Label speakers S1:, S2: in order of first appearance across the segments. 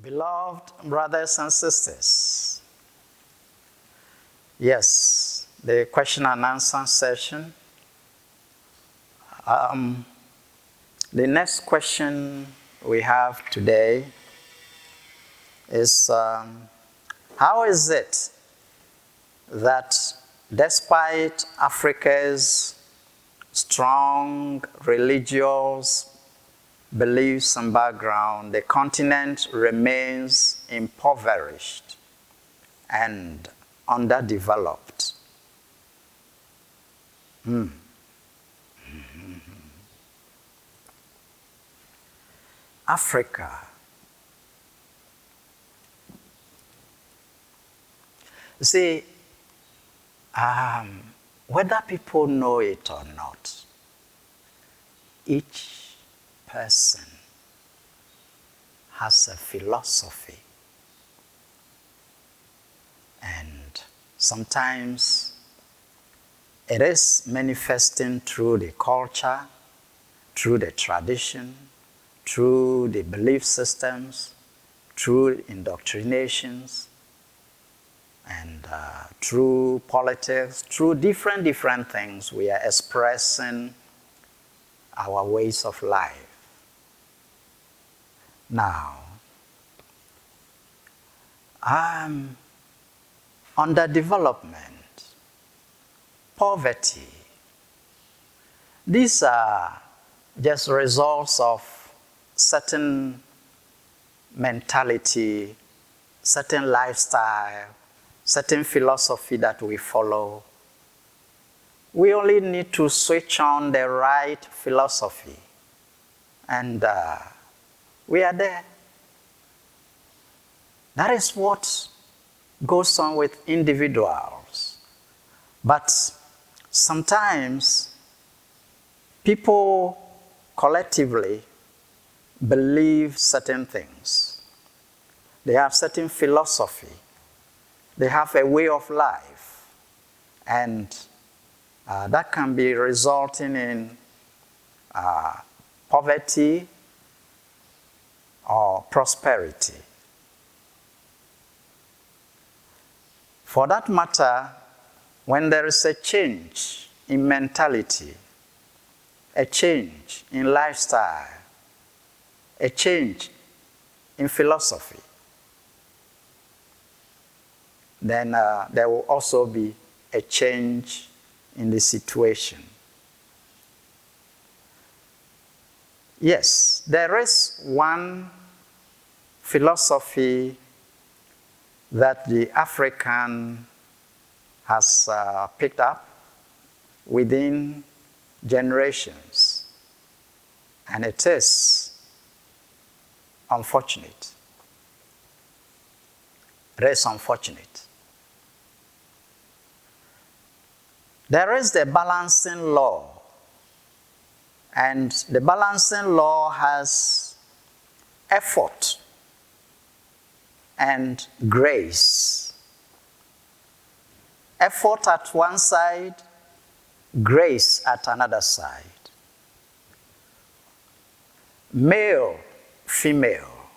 S1: Beloved brothers and sisters, yes, the question and answer session. The next question we have today is how is it that despite Africa's strong religious beliefs and background, the continent remains impoverished and underdeveloped? Africa. You see, whether people know it or not, each person has a philosophy. And sometimes it is manifesting through the culture, through the tradition, through the belief systems, through indoctrinations, and through politics, through different things, we are expressing our ways of life. Now, underdevelopment, poverty, these are just results of certain mentality, certain lifestyle, certain philosophy that we follow. We only need to switch on the right philosophy, and we are there. That is what goes on with individuals. But sometimes people collectively believe certain things. They have certain philosophy. They have a way of life. And that can be resulting in poverty or prosperity. For that matter, when there is a change in mentality, a change in lifestyle, a change in philosophy, then there will also be a change in the situation. Yes, there is one philosophy that the African has picked up within generations, and it is unfortunate. It is unfortunate. There is the balancing law, and the balancing law has effort and grace. Effort at one side, grace at another side. Male, female.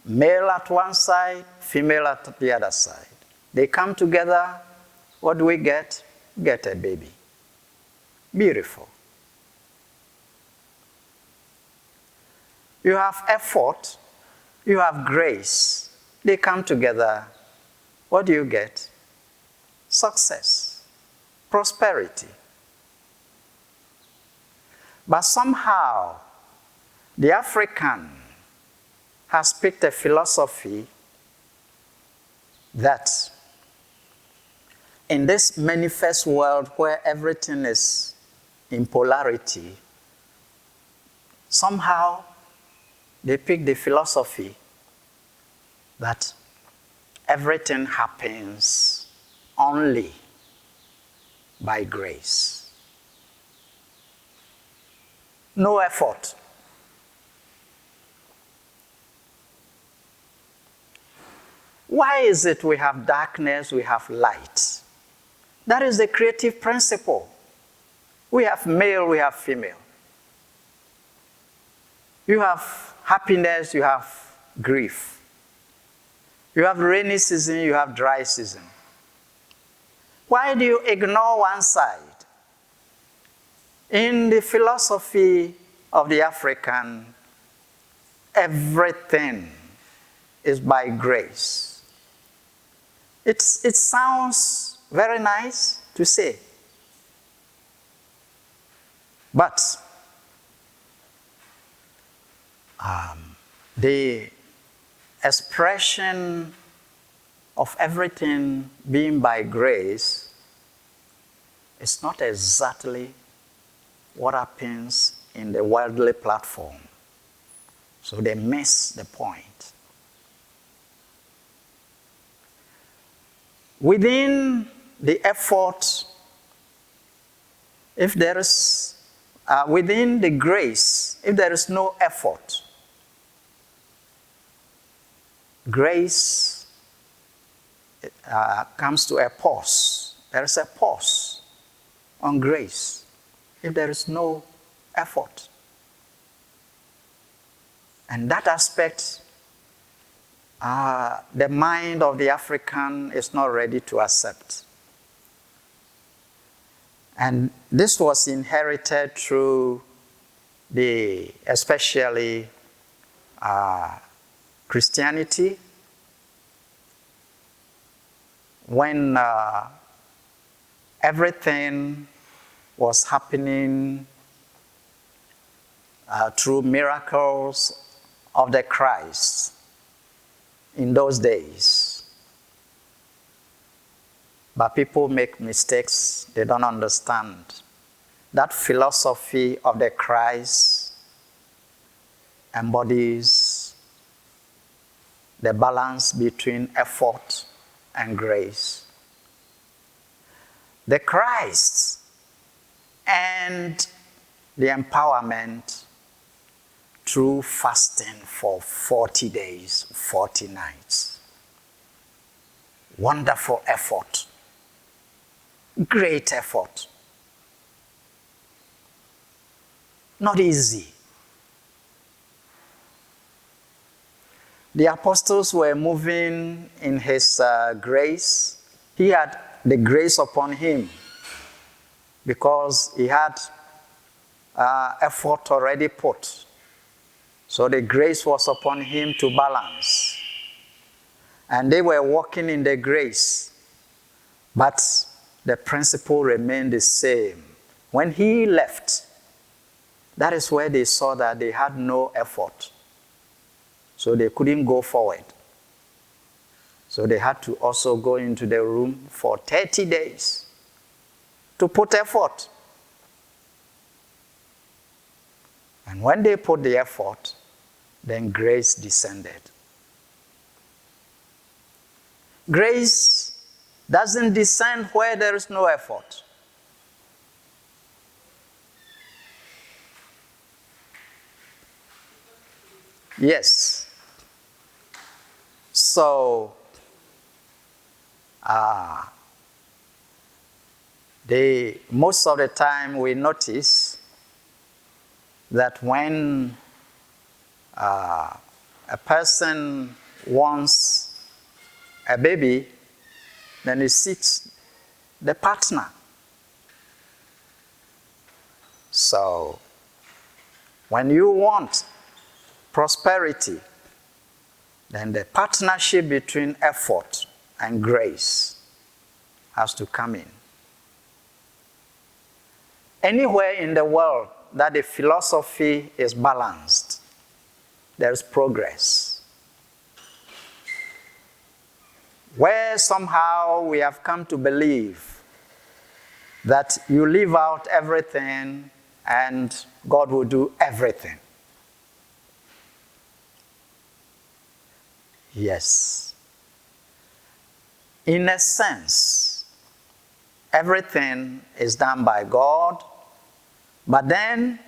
S1: Male at one side, female at the other side. They come together, what do we get? Get a baby. Beautiful. You have effort, you have grace. They come together, what do you get? Success, prosperity. But somehow, the African has picked a philosophy that in this manifest world where everything is in polarity, somehow they pick the philosophy that everything happens only by grace. No effort. Why is it we have darkness, we have light? That is the creative principle. We have male, we have female. You have happiness, you have grief. You have rainy season, you have dry season. Why do you ignore one side? In the philosophy of the African, everything is by grace. It sounds very nice to say. But the expression of everything being by grace is not exactly what happens in the worldly platform. So they miss the point. Within the effort, if there is, within the grace, if there is no effort, grace comes to a pause. There is a pause on grace if there is no effort. And that aspect, the mind of the African is not ready to accept. And this was inherited through especially Christianity, when everything was happening through miracles of the Christ in those days. But people make mistakes, they don't understand. That philosophy of the Christ embodies the balance between effort and grace. The Christ and the empowerment through fasting for 40 days, 40 nights. Wonderful effort. Great effort. Not easy. The apostles were moving in his grace. He had the grace upon him because he had effort already put. So the grace was upon him to balance. And they were walking in the grace. But the principle remained the same. When he left, that is where they saw that they had no effort. So they couldn't go forward. So they had to also go into the room for 30 days to put effort. And when they put the effort, then grace descended. Grace doesn't descend where there is no effort. Yes. So, most of the time we notice that when a person wants a baby, then he seeks the partner. So, when you want prosperity, then the partnership between effort and grace has to come in. Anywhere in the world that the philosophy is balanced, there is progress. Where somehow we have come to believe that you leave out everything and God will do everything. Yes. In a sense, everything is done by God, but then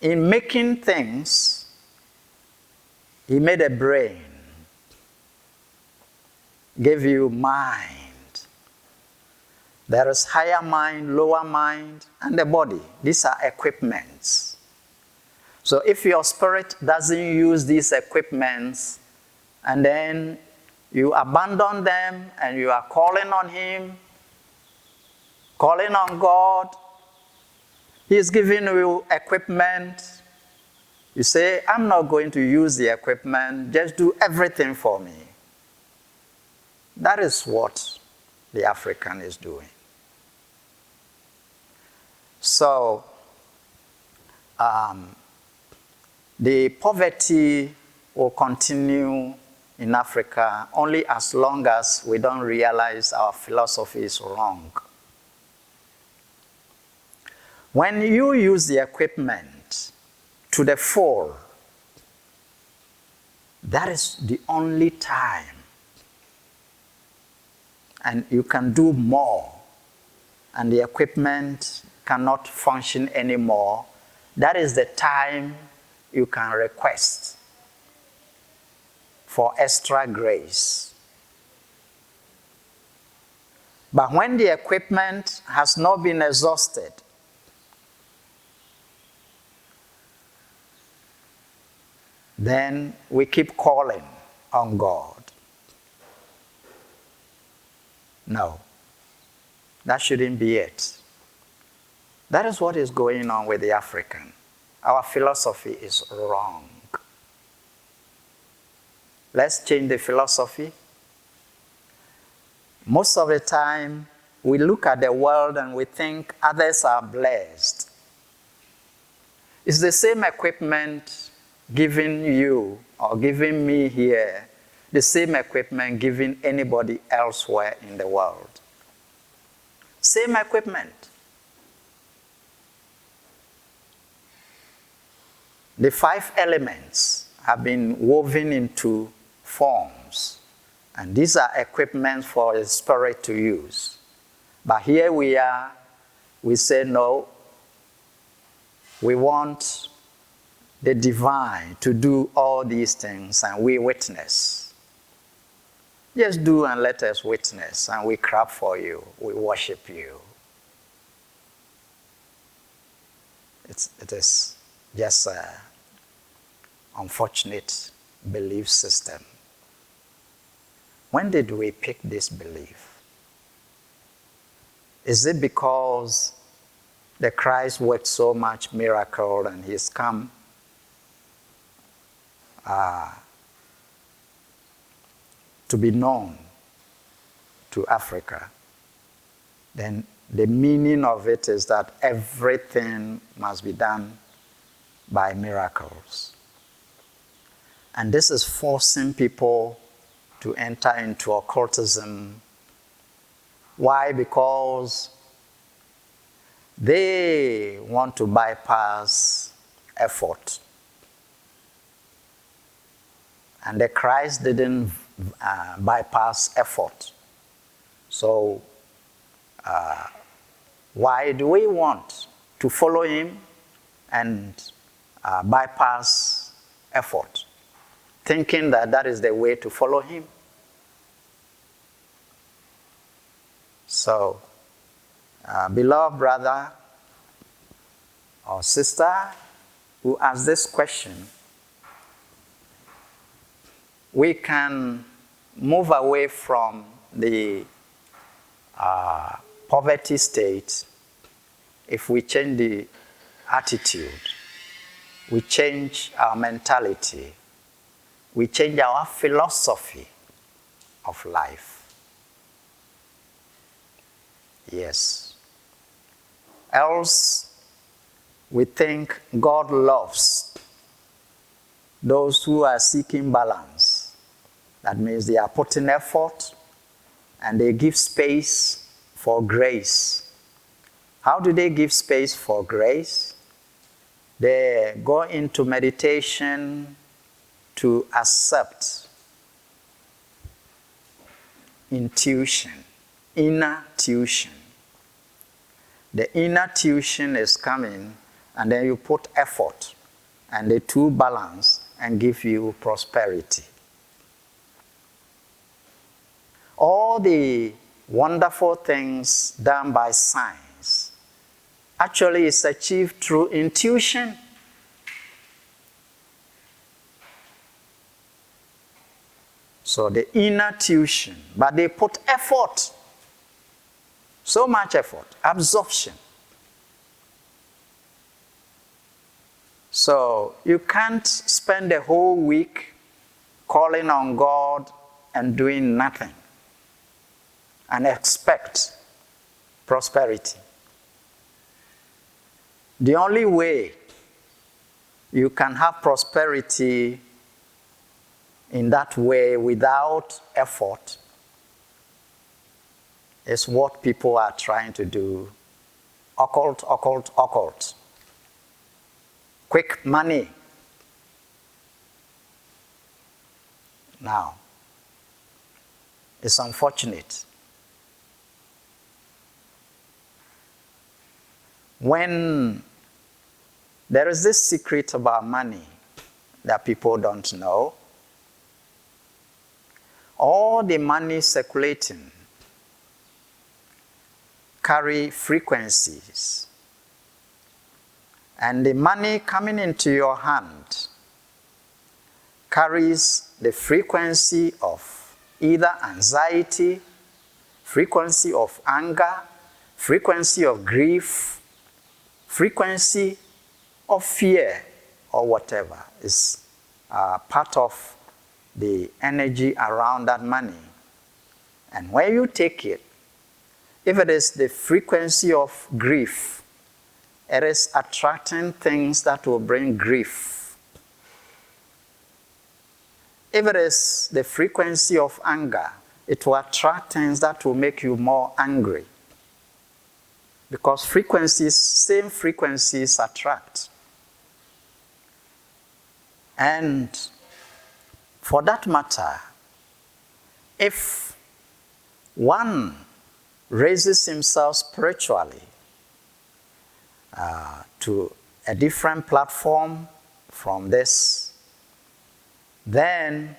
S1: in making things, He made a brain, gave you mind. There is higher mind, lower mind, and the body. These are equipments. So if your spirit doesn't use these equipments, and then you abandon them and you are calling on Him, calling on God, He's giving you equipment. You say, I'm not going to use the equipment, just do everything for me. That is what the African is doing. So, the poverty will continue in Africa only as long as we don't realize our philosophy is wrong. When you use the equipment to the full, that is the only time. And you can do more, and the equipment cannot function anymore. That is the time you can request for extra grace. But when the equipment has not been exhausted, then we keep calling on God. No, that shouldn't be it. That is what is going on with the African. Our philosophy is wrong. Let's change the philosophy. Most of the time, we look at the world and we think others are blessed. It's the same equipment given you or given me here, the same equipment given anybody elsewhere in the world. Same equipment. The 5 elements have been woven into forms, and these are equipments for the spirit to use. But here we are, we say no, we want the divine to do all these things, and we witness. Just do and let us witness, and we clap for you, we worship you. It is just an unfortunate belief system. When did we pick this belief? Is it because the Christ worked so much miracle and He's come to be known to Africa? Then the meaning of it is that everything must be done by miracles. And this is forcing people to enter into occultism. Why? Because they want to bypass effort. And the Christ didn't bypass effort. So, why do we want to follow Him and bypass effort, thinking that that is the way to follow Him? So, beloved brother or sister who asked this question, we can move away from the poverty state if we change the attitude, we change our mentality, we change our philosophy of life. Yes. Else, we think God loves those who are seeking balance. That means they are putting effort and they give space for grace. How do they give space for grace? They go into meditation to accept intuition, inner tuition. The inner tuition is coming, and then you put effort, and the two balance and give you prosperity. All the wonderful things done by science actually is achieved through intuition. So the inner tuition, but they put effort, so much effort, absorption. So you can't spend the whole week calling on God and doing nothing and expect prosperity. The only way you can have prosperity in that way without effort is what people are trying to do. Occult, occult, occult. Quick money. Now, it's unfortunate. When there is this secret about money that people don't know, all the money circulating carry frequencies. And the money coming into your hand carries the frequency of either anxiety, frequency of anger, frequency of grief, frequency of fear, or whatever is part of the energy around that money. And when you take it, if it is the frequency of grief, it is attracting things that will bring grief. If it is the frequency of anger, it will attract things that will make you more angry. Because frequencies, same frequencies attract. And for that matter, if one raises himself spiritually to a different platform from this, then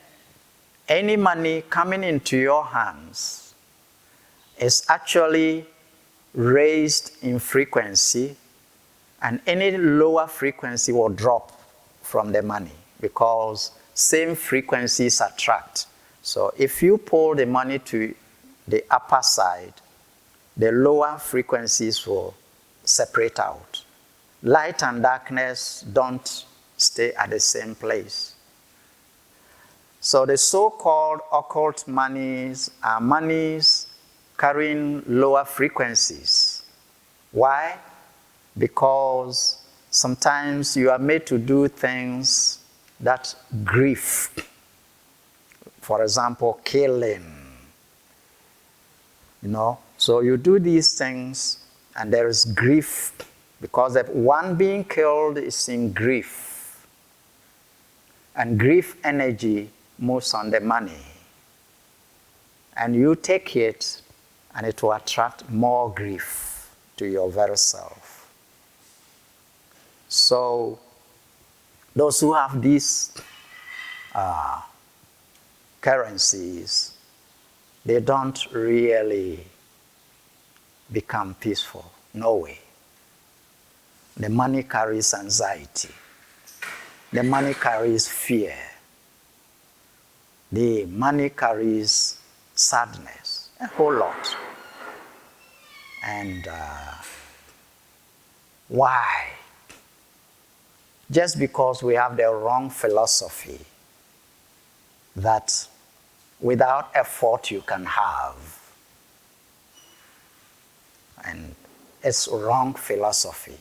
S1: any money coming into your hands is actually raised in frequency, and any lower frequency will drop from the money because same frequencies attract. So if you pull the money to the upper side, the lower frequencies will separate out. Light and darkness don't stay at the same place. So the so-called occult monies are monies carrying lower frequencies. Why? Because sometimes you are made to do things that grief. For example, killing. So you do these things and there is grief because the one being killed is in grief. And grief energy moves on the money. And you take it and it will attract more grief to your very self. So those who have these currencies, they don't really become peaceful. No way. The money carries anxiety. The money carries fear. The money carries sadness, a whole lot. And why? Just because we have the wrong philosophy that without effort you can have. And it's wrong philosophy.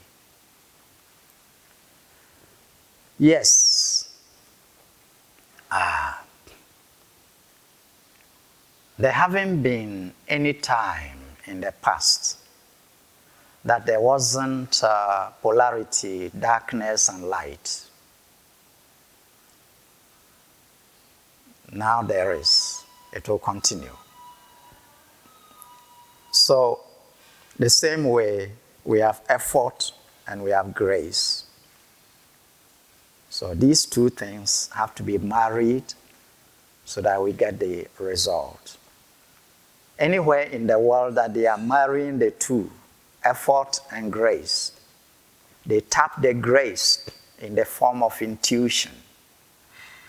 S1: Yes. There haven't been any time in the past that there wasn't polarity, darkness and light. Now there is. It will continue. So, the same way we have effort and we have grace. So these two things have to be married so that we get the result. Anywhere in the world that they are marrying the two, effort and grace, they tap the grace in the form of intuition.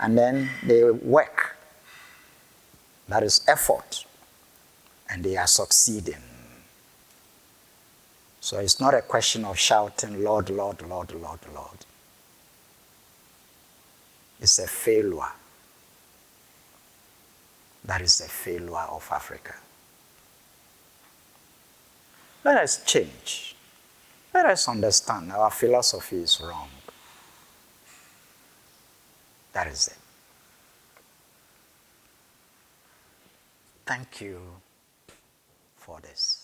S1: And then they work That is effort. And they are succeeding. So it's not a question of shouting, Lord, Lord, Lord, Lord, Lord. It's a failure. That is the failure of Africa. Let us change. Let us understand our philosophy is wrong. That is it. Thank you for this.